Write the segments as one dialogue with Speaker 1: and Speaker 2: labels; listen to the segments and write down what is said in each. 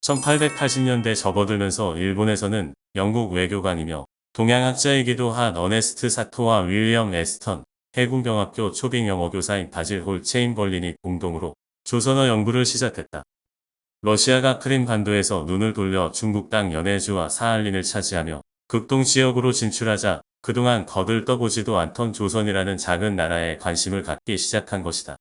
Speaker 1: 1880년대 접어들면서 일본에서는 영국 외교관이며 동양학자이기도 한 어네스트 사토와 윌리엄 에스턴, 해군병학교 초빙 영어교사인 바질 홀 체인벌린이 공동으로 조선어 연구를 시작했다. 러시아가 크림 반도에서 눈을 돌려 중국 땅 연해주와 사할린을 차지하며 극동 지역으로 진출하자 그동안 거들떠보지도 않던 조선이라는 작은 나라에 관심을 갖기 시작한 것이다.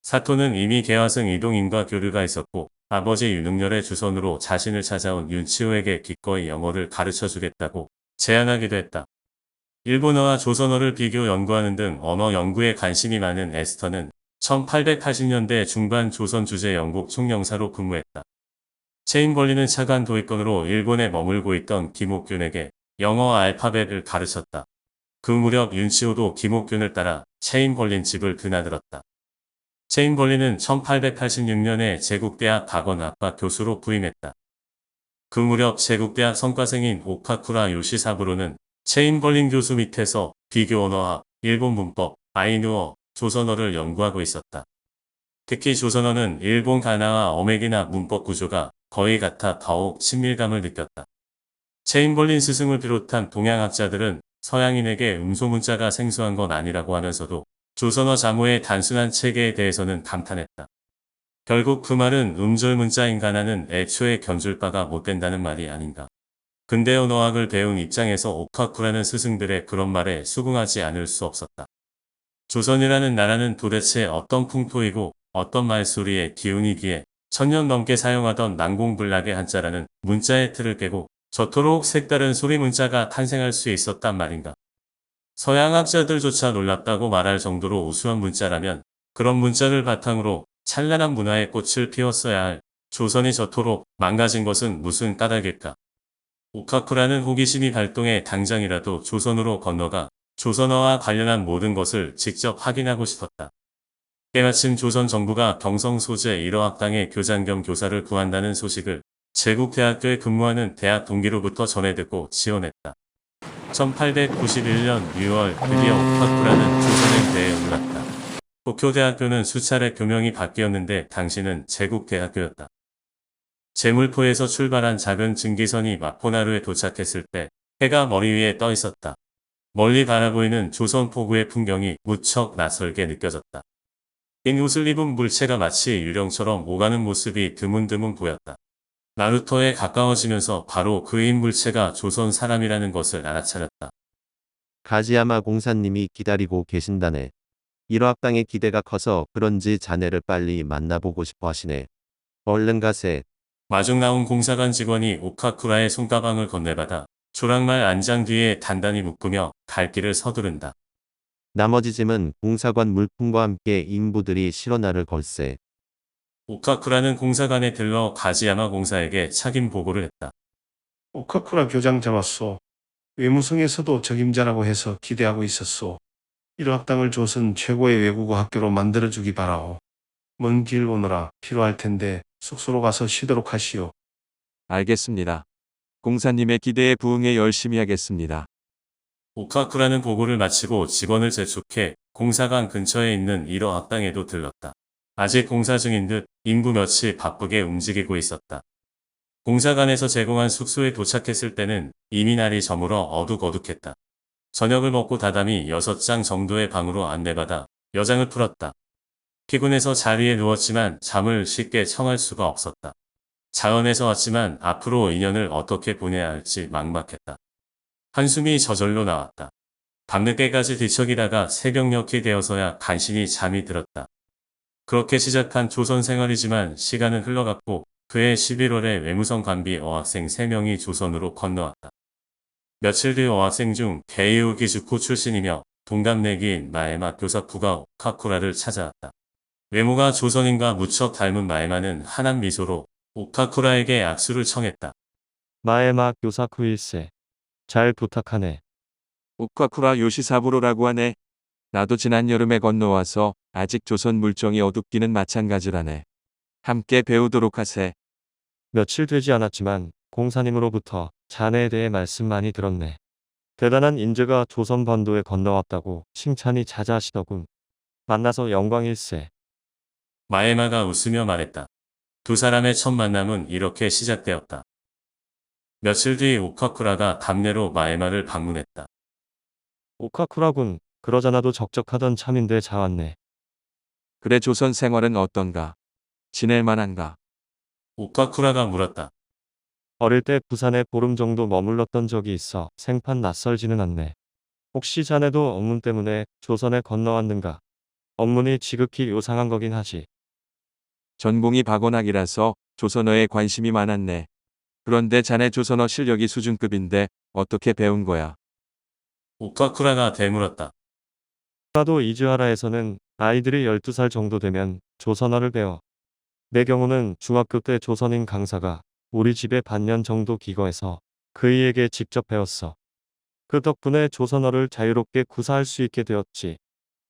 Speaker 1: 사토는 이미 개화성 이동인과 교류가 있었고 아버지 윤흥렬의 주선으로 자신을 찾아온 윤치호에게 기꺼이 영어를 가르쳐주겠다고 제안하기도 했다. 일본어와 조선어를 비교 연구하는 등 언어 연구에 관심이 많은 에스터는 1880년대 중반 조선 주재 영국 총영사로 근무했다. 체인벌린은 차관 도입건으로 일본에 머물고 있던 김옥균에게 영어 알파벳을 가르쳤다. 그 무렵 윤치호도 김옥균을 따라 체인벌린 집을 드나들었다. 체인벌린은 1886년에 제국대학 가건학과 교수로 부임했다. 그 무렵 제국대학 성과생인 오카쿠라 요시사부로는 체인벌린 교수 밑에서 비교 언어학, 일본 문법, 아이누어, 조선어를 연구하고 있었다. 특히 조선어는 일본 가나와 어메기나 문법 구조가 거의 같아 더욱 친밀감을 느꼈다. 체인벌린 스승을 비롯한 동양학자들은 서양인에게 음소문자가 생소한 건 아니라고 하면서도 조선어 자모의 단순한 체계에 대해서는 감탄했다. 결국 그 말은 음절문자인가나는 애초에 견줄 바가 못 된다는 말이 아닌가. 근대 언어학을 배운 입장에서 오카쿠라는 스승들의 그런 말에 수긍하지 않을 수 없었다. 조선이라는 나라는 도대체 어떤 풍토이고 어떤 말소리의 기운이기에 천년 넘게 사용하던 난공불락의 한자라는 문자의 틀을 깨고 저토록 색다른 소리 문자가 탄생할 수 있었단 말인가. 서양학자들조차 놀랍다고 말할 정도로 우수한 문자라면 그런 문자를 바탕으로 찬란한 문화의 꽃을 피웠어야 할 조선이 저토록 망가진 것은 무슨 까닭일까. 오카쿠라는 호기심이 발동해 당장이라도 조선으로 건너가 조선어와 관련한 모든 것을 직접 확인하고 싶었다. 때마침 조선 정부가 경성 소재 1호 학당의 교장 겸 교사를 구한다는 소식을 제국대학교에 근무하는 대학 동기로부터 전해 듣고 지원했다. 1891년 6월 드디어 오카쿠라는 조선행대에 올랐다. 도쿄대학교는 수차례 교명이 바뀌었는데 당시는 제국대학교였다. 제물포에서 출발한 작은 증기선이 마포나루에 도착했을 때 해가 머리 위에 떠 있었다. 멀리 바라보이는 조선 포구의 풍경이 무척 낯설게 느껴졌다. 흰 옷을 입은 물체가 마치 유령처럼 오가는 모습이 드문드문 보였다. 나루터에 가까워지면서 바로 그 흰 물체가 조선 사람이라는 것을 알아차렸다.
Speaker 2: 가지야마 공사님이 기다리고 계신다네. 1호학당의 기대가 커서 그런지 자네를 빨리 만나보고 싶어 하시네. 얼른 가세.
Speaker 1: 마중 나온 공사관 직원이 오카쿠라의 손가방을 건네받아 조랑말 안장 뒤에 단단히 묶으며 갈 길을 서두른다.
Speaker 2: 나머지 짐은 공사관 물품과 함께 인부들이 실어 나를 걸세.
Speaker 1: 오카쿠라는 공사관에 들러 가지야마 공사에게 착임 보고를 했다.
Speaker 3: 오카쿠라 교장 잡았소. 외무성에서도 적임자라고 해서 기대하고 있었소. 1호학당을 조선 최고의 외국어 학교로 만들어주기 바라오. 먼 길 오느라 필요할 텐데 숙소로 가서 쉬도록 하시오.
Speaker 4: 알겠습니다. 공사님의 기대에 부응해 열심히 하겠습니다.
Speaker 1: 오카쿠라는 보고를 마치고 직원을 재촉해 공사관 근처에 있는 1호 학당에도 들렀다. 아직 공사 중인 듯 인부 몇이 바쁘게 움직이고 있었다. 공사관에서 제공한 숙소에 도착했을 때는 이미 날이 저물어 어둑어둑했다. 저녁을 먹고 다담이 6장 정도의 방으로 안내받아 여장을 풀었다. 피곤해서 자리에 누웠지만 잠을 쉽게 청할 수가 없었다. 자원에서 왔지만 앞으로 인연을 어떻게 보내야 할지 막막했다. 한숨이 저절로 나왔다. 밤늦게까지 뒤척이다가 새벽녘이 되어서야 간신히 잠이 들었다. 그렇게 시작한 조선 생활이지만 시간은 흘러갔고 그해 11월에 외무성 관비 어학생 3명이 조선으로 건너왔다. 며칠 뒤 어학생 중 게이우 기즈쿠 출신이며 동갑내기인 마에마 교사쿠가 오카쿠라를 찾아왔다. 외모가 조선인과 무척 닮은 마에마는 환한 미소로 오카쿠라에게 악수를 청했다.
Speaker 5: 마에마 교사쿠 일세. 잘 부탁하네.
Speaker 4: 오카쿠라 요시사부로라고 하네. 나도 지난 여름에 건너와서 아직 조선 물정이 어둡기는 마찬가지라네. 함께 배우도록 하세.
Speaker 5: 며칠 되지 않았지만 공사님으로부터 자네에 대해 말씀 많이 들었네. 대단한 인재가 조선 반도에 건너왔다고 칭찬이 자자하시더군. 만나서 영광일세.
Speaker 1: 마에마가 웃으며 말했다. 두 사람의 첫 만남은 이렇게 시작되었다. 며칠 뒤 오카쿠라가 답례로 마에마를 방문했다.
Speaker 5: 오카쿠라군, 그러잖아도 적적하던 참인데 자왔네.
Speaker 4: 그래 조선 생활은 어떤가? 지낼 만한가?
Speaker 1: 오카쿠라가 물었다.
Speaker 5: 어릴 때 부산에 보름 정도 머물렀던 적이 있어 생판 낯설지는 않네. 혹시 자네도 업문 때문에 조선에 건너왔는가? 업문이 지극히 요상한 거긴 하지.
Speaker 4: 전공이 박원학이라서 조선어에 관심이 많았네. 그런데 자네 조선어 실력이 수준급인데 어떻게 배운 거야?
Speaker 1: 오카쿠라가 되물었다.
Speaker 5: 나도 이즈하라에서는 아이들이 12살 정도 되면 조선어를 배워. 내 경우는 중학교 때 조선인 강사가 우리 집에 반년 정도 기거해서 그이에게 직접 배웠어. 그 덕분에 조선어를 자유롭게 구사할 수 있게 되었지.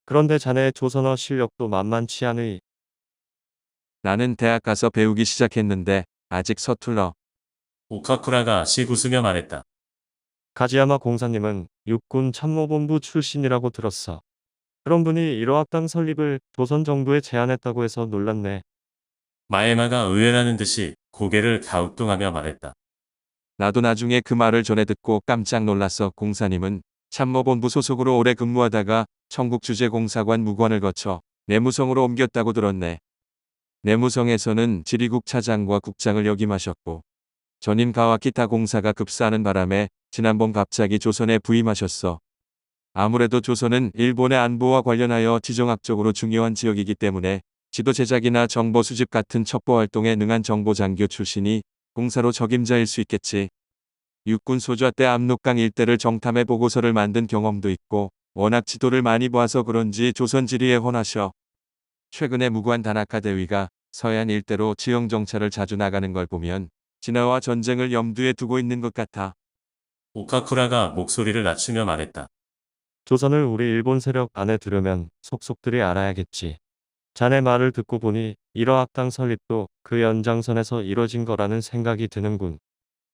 Speaker 5: 그런데 자네 조선어 실력도 만만치 않으이.
Speaker 4: 나는 대학 가서 배우기 시작했는데 아직 서툴러.
Speaker 1: 오카쿠라가 시구으며 말했다.
Speaker 5: 가지야마 공사님은 육군 참모본부 출신이라고 들었어. 그런 분이 1호학당 설립을 조선 정부에 제안했다고 해서 놀랐네.
Speaker 1: 마에마가 의외라는 듯이 고개를 갸우뚱하며 말했다.
Speaker 4: 나도 나중에 그 말을 전해 듣고 깜짝 놀랐어. 공사님은 참모본부 소속으로 오래 근무하다가 청국주재공사관 무관을 거쳐 내무성으로 옮겼다고 들었네. 내무성에서는 지리국 차장과 국장을 역임하셨고 전임 가와키타 공사가 급사하는 바람에 지난번 갑자기 조선에 부임하셨어. 아무래도 조선은 일본의 안보와 관련하여 지정학적으로 중요한 지역이기 때문에 지도 제작이나 정보 수집 같은 첩보 활동에 능한 정보장교 출신이 공사로 적임자일 수 있겠지. 육군 소좌 때 압록강 일대를 정탐해 보고서를 만든 경험도 있고 워낙 지도를 많이 봐서 그런지 조선 지리에 훤하셔. 최근에 무관 다나카 대위가 서해안 일대로 지형 정찰을 자주 나가는 걸 보면 진화와 전쟁을 염두에 두고 있는 것 같아.
Speaker 1: 오카쿠라가 목소리를 낮추며 말했다.
Speaker 5: 조선을 우리 일본 세력 안에 들으면 속속들이 알아야겠지. 자네 말을 듣고 보니 1호학당 설립도 그 연장선에서 이뤄진 거라는 생각이 드는군.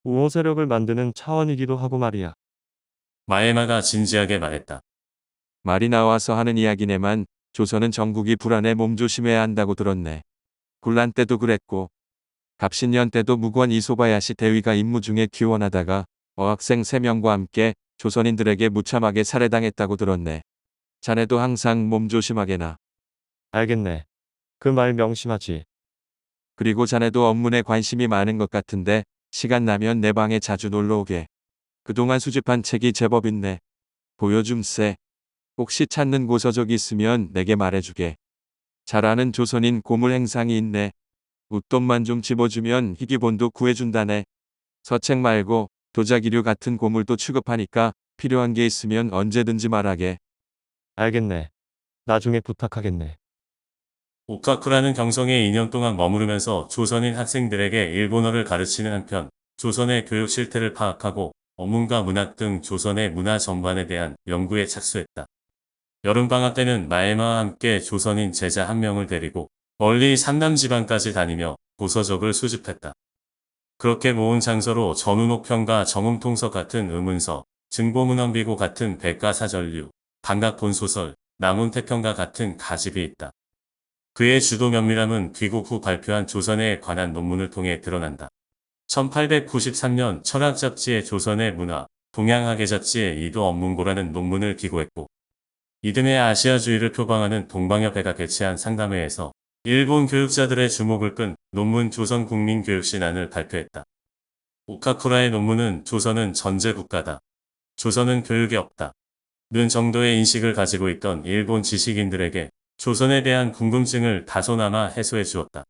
Speaker 5: 우호 세력을 만드는 차원이기도 하고 말이야.
Speaker 1: 마에마가 진지하게 말했다.
Speaker 4: 말이 나와서 하는 이야기네만 조선은 전국이 불안해 몸조심해야 한다고 들었네. 군란 때도 그랬고 갑신년 때도 무관 이소바야시 대위가 임무 중에 귀원하다가 어학생 3명과 함께 조선인들에게 무참하게 살해당했다고 들었네. 자네도 항상 몸조심하게나.
Speaker 5: 알겠네. 그 말 명심하지.
Speaker 4: 그리고 자네도 업문에 관심이 많은 것 같은데 시간 나면 내 방에 자주 놀러오게. 그동안 수집한 책이 제법 있네. 보여줌세. 혹시 찾는 고서적 있으면 내게 말해주게. 잘 아는 조선인 고물 행상이 있네. 웃돈만 좀 집어주면 희귀본도 구해준다네. 서책 말고 도자기류 같은 고물도 취급하니까 필요한 게 있으면 언제든지 말하게.
Speaker 5: 알겠네. 나중에 부탁하겠네.
Speaker 1: 오카쿠라는 경성에 2년 동안 머무르면서 조선인 학생들에게 일본어를 가르치는 한편 조선의 교육 실태를 파악하고 어문과 문학 등 조선의 문화 전반에 대한 연구에 착수했다. 여름방학 때는 마에마와 함께 조선인 제자 한 명을 데리고 멀리 삼남 지방까지 다니며 고서적을 수집했다. 그렇게 모은 장서로 전운옥편과 정음통서 같은 의문서, 증보문헌비고 같은 백과사전류, 감각본소설, 남운태평가 같은 가집이 있다. 그의 주도 면밀함은 귀국 후 발표한 조선에 관한 논문을 통해 드러난다. 1893년 철학잡지의 조선의 문화, 동양학예 잡지에 이도 업문고라는 논문을 기고했고 이듬해 아시아주의를 표방하는 동방협회가 개최한 상담회에서 일본 교육자들의 주목을 끈 논문 조선 국민교육신안을 발표했다. 오카쿠라의 논문은 조선은 전제국가다. 조선은 교육이 없다. 는 정도의 인식을 가지고 있던 일본 지식인들에게 조선에 대한 궁금증을 다소나마 해소해 주었다.